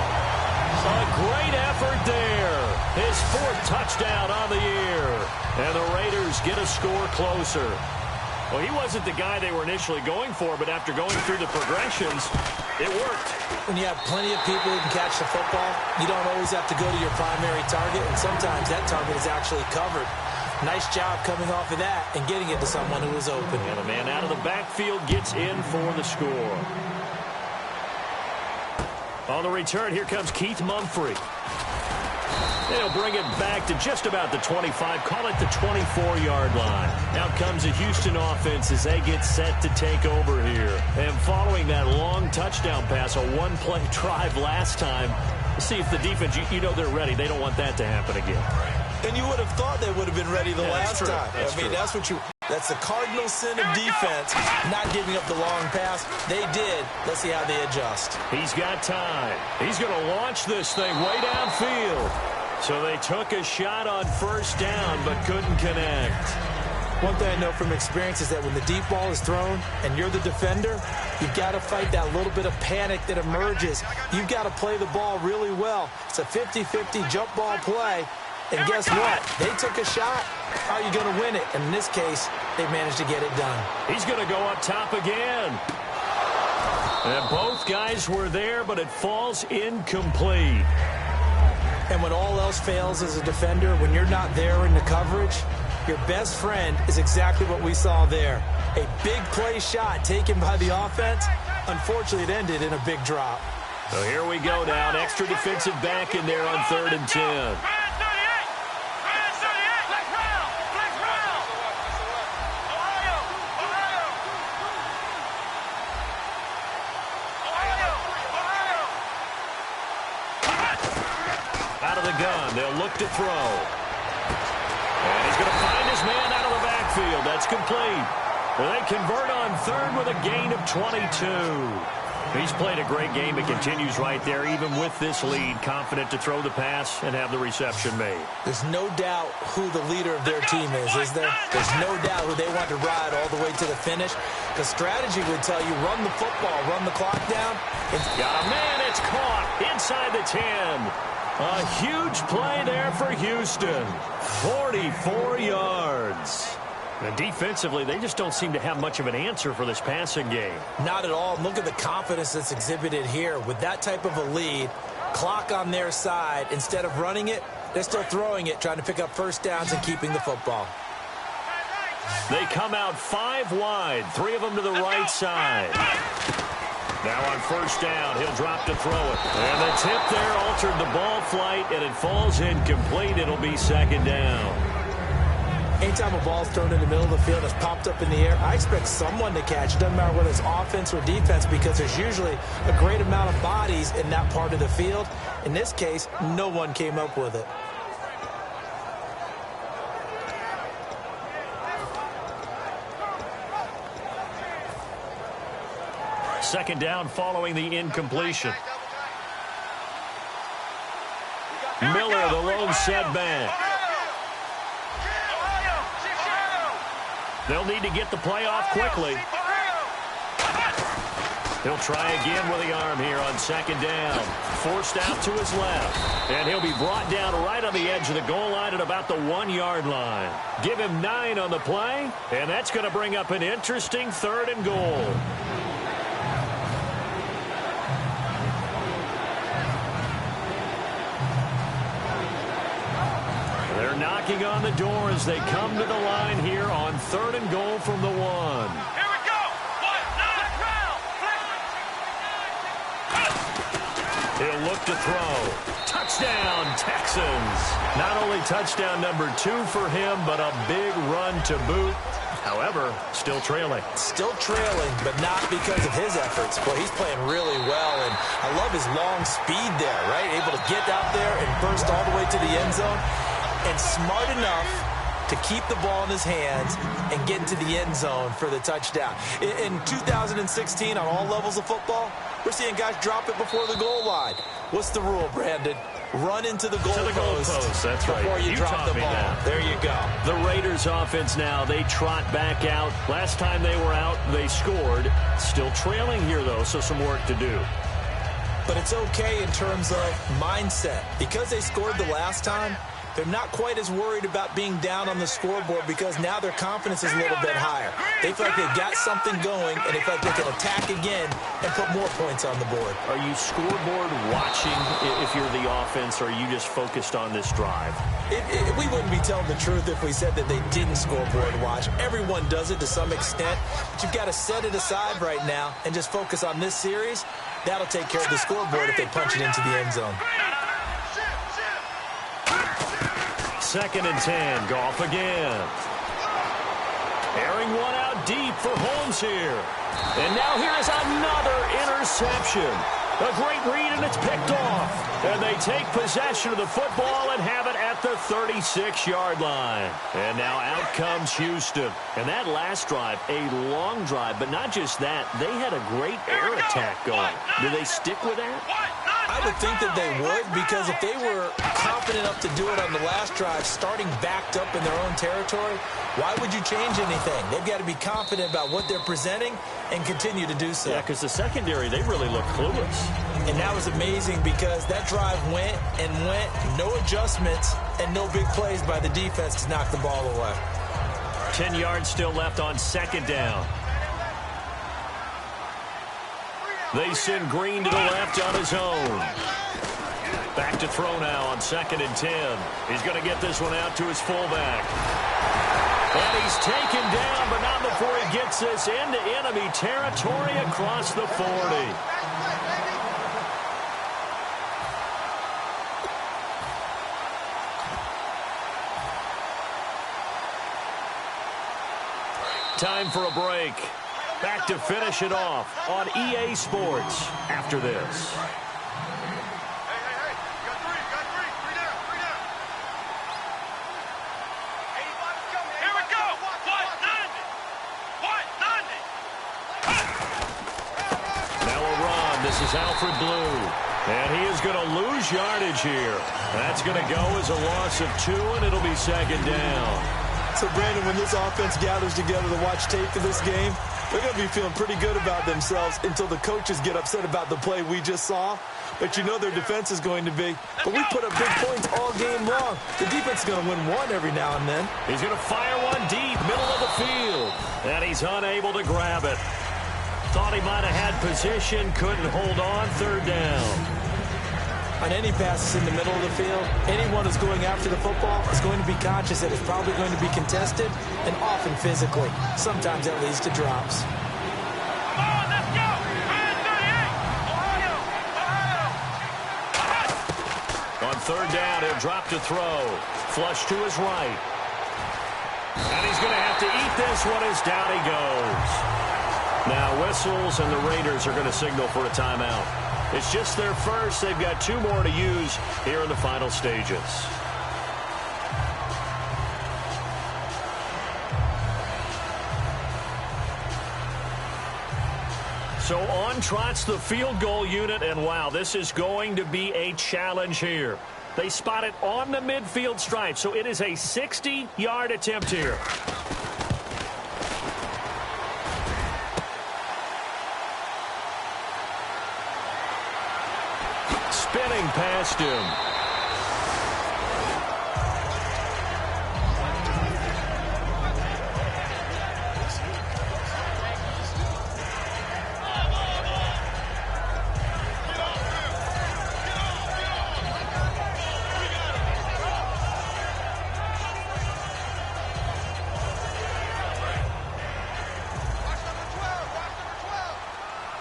A great effort there. His 4th touchdown on the year. And the Raiders get a score closer. Well, he wasn't the guy they were initially going for, but after going through the progressions, it worked. When you have plenty of people who can catch the football, you don't always have to go to your primary target, and sometimes that target is actually covered. Nice job coming off of that and getting it to someone who was open. And the man out of the backfield gets in for the score. On the return, here comes Keith Mumphrey. They'll bring it back to just about the 25, call it the 24-yard line. Out comes the Houston offense as they get set to take over here. And following that long touchdown pass, a one-play drive last time, see if the defense, you know they're ready. They don't want that to happen again. And you would have thought they would have been ready the last time. That's that's the cardinal sin of defense, not giving up the long pass. They did. Let's see how they adjust. He's got time. He's going to launch this thing way downfield. So they took a shot on 1st down but couldn't connect. One thing I know from experience is that when the deep ball is thrown and you're the defender, you've got to fight that little bit of panic that emerges. You've got to play the ball really well. It's a 50-50 jump ball play. And guess what? They took a shot. How are you going to win it? And in this case, they managed to get it done. He's going to go up top again. And both guys were there, but it falls incomplete. And when all else fails as a defender, when you're not there in the coverage, your best friend is exactly what we saw there. A big play shot taken by the offense. Unfortunately, it ended in a big drop. So here we go now. An extra defensive back in there on 3rd and 10. Out of the gun, they'll look to throw. And he's going to find his man out of the backfield. That's complete. They convert on 3rd with a gain of 22. He's played a great game. It continues right there, even with this lead, confident to throw the pass and have the reception made. There's no doubt who the leader of their team is there? There's no doubt who they want to ride all the way to the finish. The strategy would tell you, run the football, run the clock down. Got a man, it's caught inside the 10. A huge play there for Houston. 44 yards. And defensively, they just don't seem to have much of an answer for this passing game. Not at all. Look at the confidence that's exhibited here. With that type of a lead, clock on their side, instead of running it, they're still throwing it, trying to pick up 1st downs and keeping the football. They come out 5 wide, 3 of them to the right side. Now on 1st down, he'll drop to throw it. And the tip there altered the ball flight, and it falls incomplete. It'll be 2nd down. Anytime a ball's thrown in the middle of the field, it's popped up in the air, I expect someone to catch. It doesn't matter whether it's offense or defense, because there's usually a great amount of bodies in that part of the field. In this case, no one came up with it. Second down following the incompletion. Miller, the lone setback. They'll need to get the play off quickly. He'll try again with the arm here on second down. Forced out to his left. And he'll be brought down right on the edge of the goal line at about the 1-yard line. Give him 9 on the play, and that's going to bring up an interesting 3rd and goal. They're knocking on the door as they come to the line here on 3rd and goal from the 1. He'll look to throw. Touchdown, Texans. Not only touchdown number 2 for him, but a big run to boot. However, still trailing. Still trailing, but not because of his efforts. Boy, he's playing really well, and I love his long speed there, right? Able to get out there and burst all the way to the end zone, and smart enough to keep the ball in his hands and get into the end zone for the touchdown. In 2016, on all levels of football, we're seeing guys drop it before the goal line. What's the rule, Brandon? Run into the goal post. That's right. Before you drop the ball. That. There you go. The Raiders offense now, they trot back out. Last time they were out, they scored. Still trailing here, though, so some work to do. But it's okay in terms of mindset. Because they scored the last time, they're not quite as worried about being down on the scoreboard because now their confidence is a little bit higher. They feel like they've got something going, and they feel like they can attack again and put more points on the board. Are you scoreboard watching if you're the offense, or are you just focused on this drive? We wouldn't be telling the truth if we said that they didn't scoreboard watch. Everyone does it to some extent. But you've got to set it aside right now and just focus on this series. That'll take care of the scoreboard if they punch it into the end zone. 2nd and 10. Goff again. Airing one out deep for Holmes here. And now here is another interception. A great read, and it's picked off. And they take possession of the football and have it at the 36-yard line. And now out comes Houston. And that last drive, a long drive, but not just that. They had a great air attack going. Do they stick with that? I would think that they would, because if they were confident enough to do it on the last drive, starting backed up in their own territory, why would you change anything? They've got to be confident about what they're presenting and continue to do so. Yeah, because the secondary, they really look clueless. And that was amazing because that drive went and went, no adjustments, and no big plays by the defense to knock the ball away. 10 yards still left on 2nd down. They send Green to the left on his own. Back to throw now on 2nd and 10. He's going to get this one out to his fullback. And he's taken down, but not before he gets this into enemy territory across the 40. Time for a break. Back to finish it off on EA Sports after this. Here we go. Now a run. This is Alfred Blue. And he is going to lose yardage here. That's going to go as a loss of 2, and it'll be 2nd down. So, Brandon, when this offense gathers together to watch tape for this game, they're going to be feeling pretty good about themselves until the coaches get upset about the play we just saw. But you know their defense is going to be. But we put up big points all game long. The defense is going to win one every now and then. He's going to fire one deep, middle of the field. And he's unable to grab it. Thought he might have had position, couldn't hold on, 3rd down. On any passes in the middle of the field, anyone who's going after the football is going to be conscious that it's probably going to be contested, and often physically. Sometimes that leads to drops. Come on, let's go. 38. On 3rd down, he'll drop to throw. Flush to his right. And he's going to have to eat this one as down he goes. Now whistles, and the Raiders are going to signal for a timeout. It's just their first. They've got 2 more to use here in the final stages. So on trots the field goal unit, and wow, this is going to be a challenge here. They spot it on the midfield stripe, so it is a 60-yard attempt here. Spinning past him.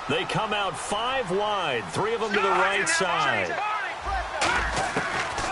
They come out 5 wide, 3 of them to the right side.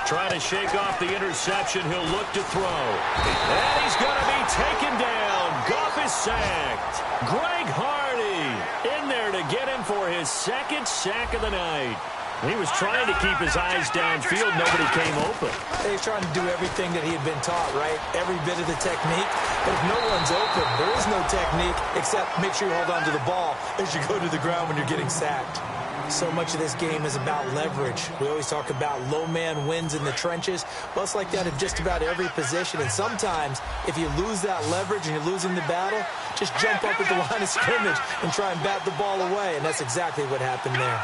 Trying to shake off the interception. He'll look to throw. And he's going to be taken down. Goff is sacked. Greg Hardy in there to get him for his 2nd sack of the night. He was trying to keep his eyes downfield. Nobody came open. He's trying to do everything that he had been taught, right? Every bit of the technique. But if no one's open, there is no technique except make sure you hold on to the ball as you go to the ground when you're getting sacked. So much of this game is about leverage. We always talk about low man wins in the trenches. Well, it's like that in just about every position. And sometimes, if you lose that leverage and you're losing the battle, just jump up at the line of scrimmage and try and bat the ball away. And that's exactly what happened there.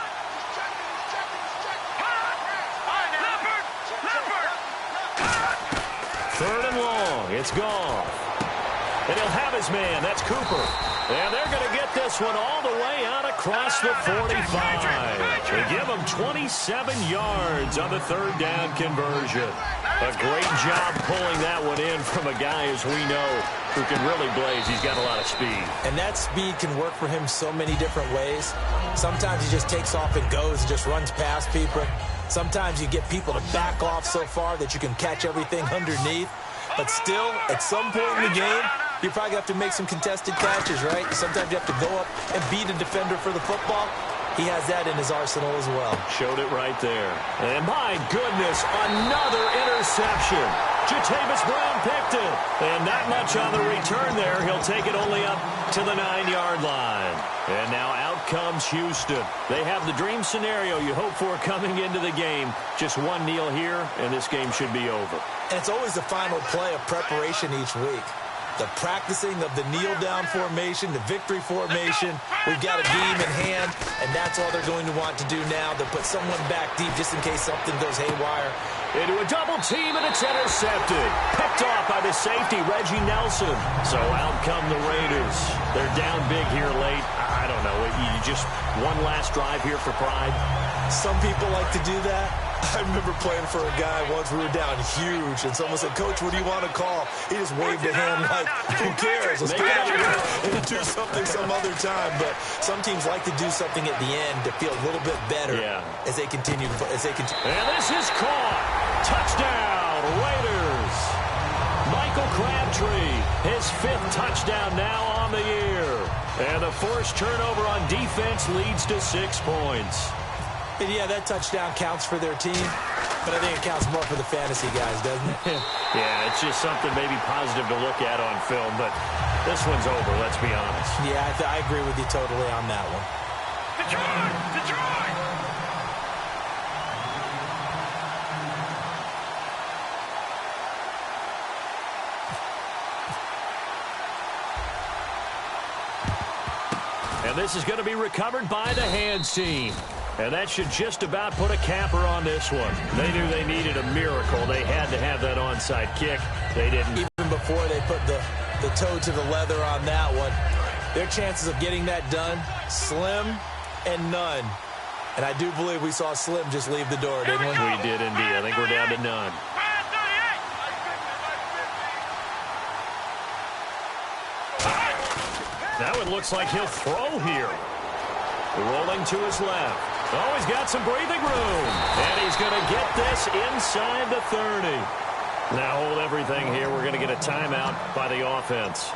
3rd and long. It's Goff. And he'll have his man. That's Cooper. And they're going to get this one all the way out across the 45. They give him 27 yards on the 3rd down conversion. A great job pulling that one in from a guy, as we know, who can really blaze. He's got a lot of speed. And that speed can work for him so many different ways. Sometimes he just takes off and goes and just runs past people. Sometimes you get people to back off so far that you can catch everything underneath. But still, at some point in the game, you probably have to make some contested catches, right? Sometimes you have to go up and beat a defender for the football. He has that in his arsenal as well. Showed it right there. And my goodness, another interception. Jatavis Brown picked it. And not much on the return there. He'll take it only up to the 9-yard line. And now out comes Houston. They have the dream scenario you hope for coming into the game. Just one kneel here, and this game should be over. And it's always the final play of preparation each week. The practicing of the kneel-down formation, the victory formation. We've got a game in hand, and that's all they're going to want to do now. They'll put someone back deep just in case something goes haywire. Into a double team, and it's intercepted. Picked off by the safety, Reggie Nelson. So out come the Raiders. They're down big here late. I don't know. You just one last drive here for pride. Some people like to do that. I remember playing for a guy once. We were down huge, and someone said, "Coach, what do you want to call?" He just waved a hand like, "Who cares? Let's get out of here and do something some other time." But some teams like to do something at the end to feel a little bit better as they continue to play. And this is caught. Touchdown, Raiders. Michael Crabtree, his 5th touchdown now on the year. And the forced turnover on defense leads to 6 points. And yeah, that touchdown counts for their team, but I think it counts more for the fantasy guys, doesn't it? Yeah, it's just something maybe positive to look at on film, but this one's over, let's be honest. Yeah, I agree with you totally on that one. Detroit! Detroit! And this is going to be recovered by the hands team. And that should just about put a capper on this one. They knew they needed a miracle. They had to have that onside kick. They didn't. Even before they put the toe to the leather on that one, their chances of getting that done, slim and none. And I do believe we saw Slim just leave the door, didn't we? We did indeed. I think we're down to none. Now it looks like he'll throw here. Rolling to his left. Oh, he's got some breathing room. And he's going to get this inside the 30. Now hold everything here. We're going to get a timeout by the offense.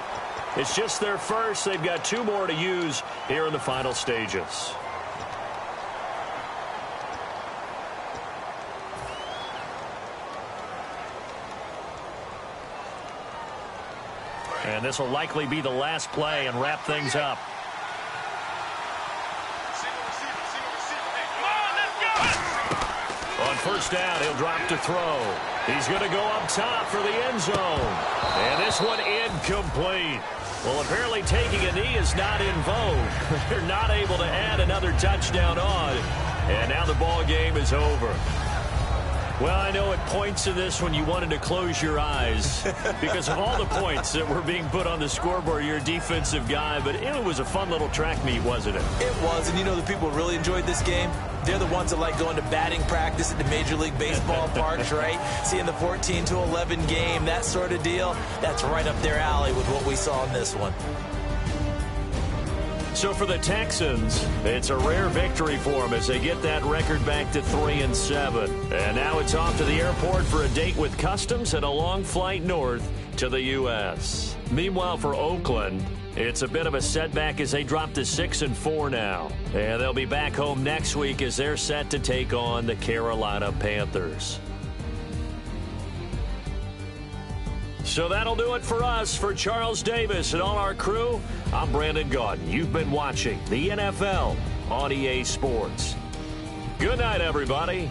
It's just their first. They've got 2 more to use here in the final stages. And this will likely be the last play and wrap things up. first down. He'll drop to throw. He's going to go up top for the end zone. And this one incomplete. Well, apparently taking a knee is not in vogue. They're not able to add another touchdown on. And now the ball game is over. Well, I know at points in this when you wanted to close your eyes because of all the points that were being put on the scoreboard. You're a defensive guy, but it was a fun little track meet, wasn't it? It was, and you know the people who really enjoyed this game? They're the ones that like going to batting practice at the Major League Baseball parks, right? Seeing the 14-11 game, that sort of deal. That's right up their alley with what we saw in this one. So for the Texans, it's a rare victory for them as they get that record back to 3-7. And now it's off to the airport for a date with Customs and a long flight north to the U.S. Meanwhile, for Oakland, it's a bit of a setback as they drop to 6-4 now. And they'll be back home next week as they're set to take on the Carolina Panthers. So that'll do it for us. For Charles Davis and all our crew, I'm Brandon Gaudin. You've been watching the NFL on EA Sports. Good night, everybody.